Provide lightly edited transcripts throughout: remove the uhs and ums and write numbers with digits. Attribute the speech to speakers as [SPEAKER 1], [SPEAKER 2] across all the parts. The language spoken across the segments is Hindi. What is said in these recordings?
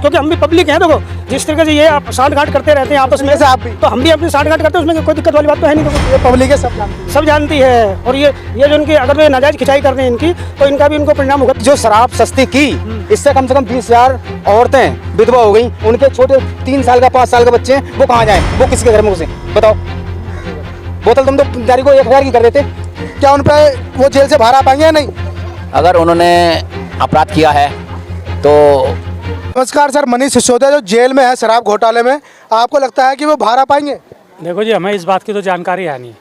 [SPEAKER 1] क्योंकि हम भी पब्लिक हैं। देखो जिस तरीके से ये आप सांठ-गांठ करते रहते हैं आपस में,
[SPEAKER 2] जैसे आप भी,
[SPEAKER 1] तो हम भी अपनी सांठ-गांठ करते हैं, उसमें कोई दिक्कत वाली बात तो है नहीं। देखो
[SPEAKER 2] ये पब्लिक है, सब
[SPEAKER 1] जानती है। और ये जो इनकी अगर ये नाजायज खिंचाई कर रहे हैं इनकी, तो इनका भी उनको परिणाम होगा।
[SPEAKER 2] जो शराब सस्ती की, इससे कम से कम 20,000 औरतें विधवा हो गई, उनके छोटे 3 साल का 5 साल का बच्चे हैं, वो कहाँ जाएं, वो किसके घर में घुसे, बताओ। बोतल तुम तो जारी को 1,000 की कर देते, क्या उन पे वो जेल से बाहर आ पाएंगे या नहीं?
[SPEAKER 3] अगर उन्होंने अपराध किया है तो।
[SPEAKER 2] नमस्कार सर, मनीष सिसोदिया जो जेल में है शराब घोटाले में, आपको लगता है कि वो बाहर आ पाएंगे?
[SPEAKER 4] देखो जी, हमें इस बात की तो जानकारी है नहीं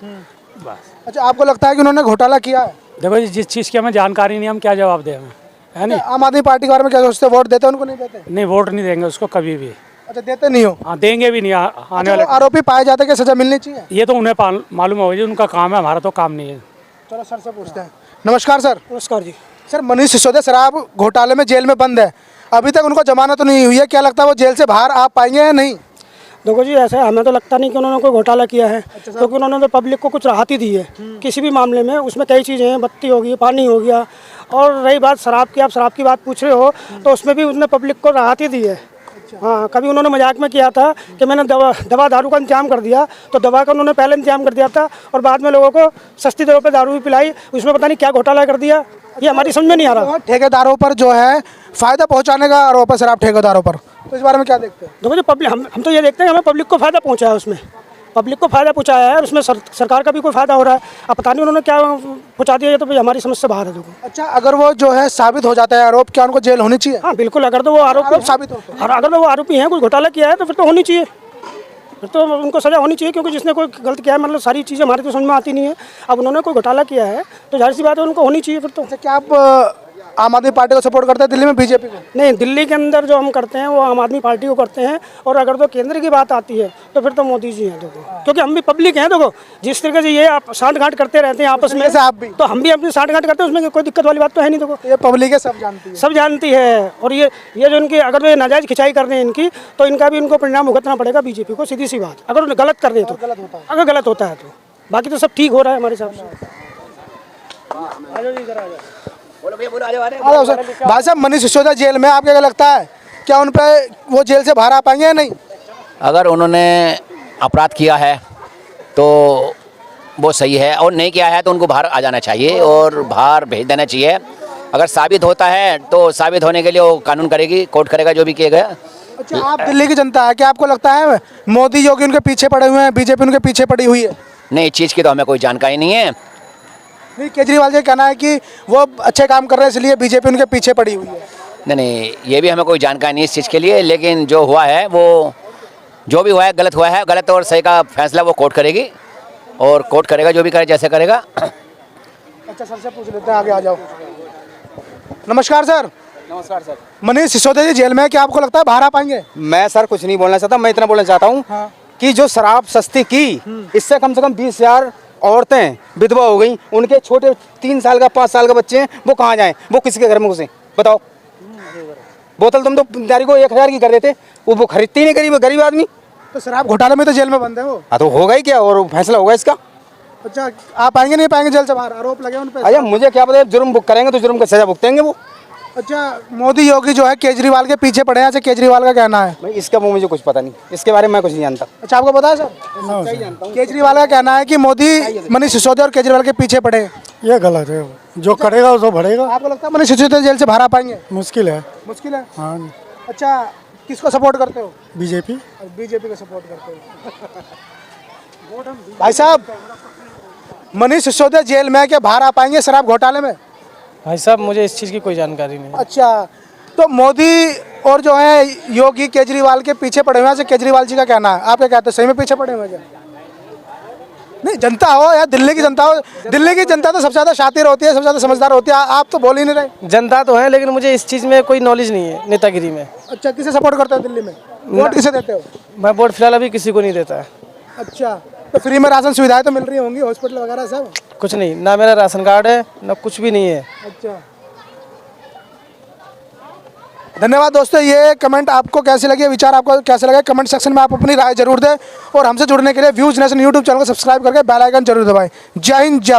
[SPEAKER 4] बस।
[SPEAKER 2] अच्छा, आपको लगता है कि उन्होंने घोटाला किया है?
[SPEAKER 4] देखो जी, जिस चीज़ की हमें जानकारी नहीं, हम क्या जवाब दें हमें, है नहीं।
[SPEAKER 2] आम आदमी पार्टी के बारे में क्या सोचते हैं? वोट देते हैं उनको, नहीं देते?
[SPEAKER 4] नहीं, वोट नहीं देंगे उसको कभी भी।
[SPEAKER 2] अच्छा, देते नहीं हो?
[SPEAKER 4] हाँ, देंगे भी नहीं आने वाले।
[SPEAKER 2] आरोपी पाए जाते हैं कि सजा मिलनी चाहिए?
[SPEAKER 4] ये तो उन्हें मालूम होगा जी, उनका काम है, हमारा तो काम नहीं है।
[SPEAKER 2] चलो सर से पूछते हैं। नमस्कार सर।
[SPEAKER 1] नमस्कार जी।
[SPEAKER 2] सर, मनीष सिसोदिया शराब घोटाले में जेल में बंद है, अभी तक उनको जमानत तो नहीं हुई है, क्या लगता है वो जेल से बाहर आ पाएंगे या नहीं?
[SPEAKER 1] देखो जी, ऐसा हमें तो लगता नहीं कि उन्होंने कोई घोटाला किया है, क्योंकि उन्होंने तो पब्लिक को कुछ राहत ही दी है किसी भी मामले में। उसमें कई चीज़ें हैं, बत्ती होगी, पानी हो गया, और रही बात शराब की, आप शराब की बात पूछ रहे हो, तो उसमें भी उन्होंने पब्लिक को राहत ही दी है। हाँ, कभी उन्होंने मजाक में किया था कि मैंने दवा दारू का इंतजाम कर दिया, तो दवा का उन्होंने पहले इंतजाम कर दिया था, और बाद में लोगों को सस्ती दरों पे दारू भी पिलाई, उसमें पता नहीं क्या घोटाला कर दिया, ये हमारी समझ में नहीं आ रहा।
[SPEAKER 2] ठेकेदारों पर जो है फायदा पहुंचाने का आरोप है शराब ठेकेदारों पर, तो इस बारे में क्या देखते हैं?
[SPEAKER 1] देखो जो पब्लिक, हम तो ये देखते हैं हमें पब्लिक को फ़ायदा पहुंचा है, उसमें पब्लिक को फ़ायदा पहुंचाया है, और उसमें सरकार का भी कोई फ़ायदा हो रहा है। अब पता नहीं उन्होंने क्या पहुंचा दिया, ये तो भाई हमारी समझ से बाहर है। देखो,
[SPEAKER 2] अच्छा, अगर वो जो है साबित हो जाता है आरोप, क्या उनको जेल होनी चाहिए?
[SPEAKER 1] हाँ बिल्कुल, अगर तो वो आरोप
[SPEAKER 2] साबित होते हैं,
[SPEAKER 1] और अगर तो वो आरोपी हैं, कुछ घोटाला किया है, तो फिर तो होनी चाहिए, फिर तो उनको सज़ा होनी चाहिए, क्योंकि जिसने कोई गलत किया है, मतलब सारी चीज़ें हमारी तो समझ में आती नहीं है। अब उन्होंने कोई घोटाला किया है तो जाहिर सी बात है उनको होनी चाहिए फिर तो।
[SPEAKER 2] क्या आप आम आदमी पार्टी को सपोर्ट करते हैं दिल्ली में, बीजेपी को?
[SPEAKER 1] नहीं, दिल्ली के अंदर जो हम करते हैं वो आम आदमी पार्टी को करते हैं, और अगर तो केंद्र की बात आती है तो फिर तो मोदी जी हैं। देखो, क्योंकि हम भी पब्लिक हैं। देखो जिस तरीके से ये आप सांठ-गांठ करते रहते हैं आपस में,
[SPEAKER 2] जैसे आप भी,
[SPEAKER 1] तो हम भी अपनी सांठ-गांठ करते हैं, उसमें कोई दिक्कत वाली बात तो है नहीं। देखो
[SPEAKER 2] ये पब्लिक है, सब जानती है,
[SPEAKER 1] सब जानती है। और ये जो इनकी अगर ये नाजायज खिंचाई कर रहे हैं इनकी, तो इनका भी उनको परिणाम भुगतना पड़ेगा बीजेपी को, सीधी सी बात। अगर उन्हें गलत कर रहे हैं तो, अगर गलत होता है तो, बाकी तो सब ठीक हो रहा है हमारे हिसाब से।
[SPEAKER 2] भाई साहब, मनीष सिसोदिया जेल में, आपको क्या लगता है, क्या उन पे वो जेल से बाहर आ पाएंगे या नहीं?
[SPEAKER 3] अगर उन्होंने अपराध किया है तो वो सही है, और नहीं किया है तो उनको बाहर आ जाना चाहिए और बाहर भेज देना चाहिए। अगर साबित होता है तो साबित होने के लिए वो कानून करेगी, कोर्ट करेगा जो भी किया गया।
[SPEAKER 2] अच्छा, आप दिल्ली की जनता है, क्या आपको लगता है मोदी योगी उनके पीछे पड़े हुए हैं, बीजेपी उनके पीछे पड़ी हुई है?
[SPEAKER 3] नहीं, इस चीज़ की तो हमें कोई जानकारी नहीं है।
[SPEAKER 2] नहीं, केजरीवाल जी कहना है कि वो अच्छे काम कर रहे हैं इसलिए बीजेपी उनके पीछे पड़ी हुई है।
[SPEAKER 3] नहीं, ये भी हमें कोई जानकारी नहीं इस चीज़ के लिए, लेकिन जो हुआ है वो जो भी हुआ है गलत हुआ है, गलत और सही का फैसला वो कोर्ट करेगी, और कोर्ट करेगा जो भी करे, जैसे करेगा।
[SPEAKER 2] अच्छा, सर से पूछ लेते हैं, आगे आ जाओ। नमस्कार सर।
[SPEAKER 5] नमस्कार सर।
[SPEAKER 2] मनीष सिसोदिया जी जेल में है, क्या आपको लगता है बाहर आ पाएंगे?
[SPEAKER 5] मैं सर कुछ नहीं बोलना चाहता, मैं इतना बोलना चाहता हूँ कि जो शराब सस्ती की, इससे कम से कम 20,000 औरतें विधवा हो गई, उनके छोटे 3 साल का 5 साल का बच्चे हैं, वो कहाँ जाएं, वो किसके घर में घुसे, बताओ। बोतल तुम तो जारी को 1,000 की कर देते, वो खरीदते ही नहीं, गरीब आदमी।
[SPEAKER 2] तो शराब घोटाले में तो जेल में बंद है वो।
[SPEAKER 5] हाँ, तो होगा ही क्या, और फैसला होगा इसका।
[SPEAKER 2] अच्छा, आप आएंगे नहीं पाएंगे जेल से बाहर, आरोप लगे उन पे?
[SPEAKER 5] अरे मुझे क्या पता, जुर्म करेंगे तो जुर्म का सजा भुगतेंगे वो।
[SPEAKER 2] अच्छा, मोदी योगी जो है केजरीवाल के पीछे पड़े हैं, ऐसे केजरीवाल का कहना है।
[SPEAKER 5] भाई इसका वो मुझे कुछ पता नहीं, इसके बारे में मैं कुछ नहीं जानता।
[SPEAKER 2] अच्छा, आपको पता है सर? केजरीवाल का कहना है कि मोदी मनीष सिसोदिया और केजरीवाल के पीछे पड़े हैं।
[SPEAKER 6] ये गलत है, जो करेगा वो भरेगा।
[SPEAKER 2] आपको लगता है मनीष सिसोदिया जेल से बाहर आ पाएंगे?
[SPEAKER 6] मुश्किल है।
[SPEAKER 2] मुश्किल है।
[SPEAKER 6] हाँ,
[SPEAKER 2] अच्छा, किसको सपोर्ट करते हो?
[SPEAKER 6] बीजेपी।
[SPEAKER 2] बीजेपी को सपोर्ट करते हो। भाई साहब, मनीष सिसोदिया जेल में है, क्या बाहर आ पाएंगे शराब घोटाले में?
[SPEAKER 7] भाई साहब, मुझे इस चीज़ की कोई जानकारी नहीं।
[SPEAKER 2] अच्छा, तो मोदी और जो है योगी केजरीवाल के पीछे पड़े हुए हैं, ऐसे केजरीवाल जी का कहना है, आप क्या कहते हैं, सही में पीछे पड़े हुए हैं क्या? नहीं, जनता हो यार, दिल्ली की जनता हो, दिल्ली की जनता तो सबसे ज़्यादा शातिर होती है, सबसे ज़्यादा समझदार होती है, आप तो बोल ही नहीं रहे।
[SPEAKER 7] जनता तो है, लेकिन मुझे इस चीज़ में कोई नॉलेज नहीं है, नेतागिरी में।
[SPEAKER 2] अच्छा, किसे सपोर्ट करते हो दिल्ली में, वोट किसे देते हो?
[SPEAKER 7] मैं वोट फिलहाल अभी किसी को नहीं देता है।
[SPEAKER 2] अच्छा, तो फ्री में राशन सुविधाएं तो मिल रही होंगी, हॉस्पिटल वगैरह सब?
[SPEAKER 7] कुछ नहीं, ना मेरा राशन कार्ड है ना कुछ भी नहीं है।
[SPEAKER 2] अच्छा, धन्यवाद दोस्तों। ये कमेंट आपको कैसे लगे, विचार आपको कैसे लगे, कमेंट सेक्शन में आप अपनी राय जरूर दें, और हमसे जुड़ने के लिए व्यूज नेशन यूट्यूब चैनल को सब्सक्राइब करके बेल आइकन जरूर दबाएं। जय हिंद, जय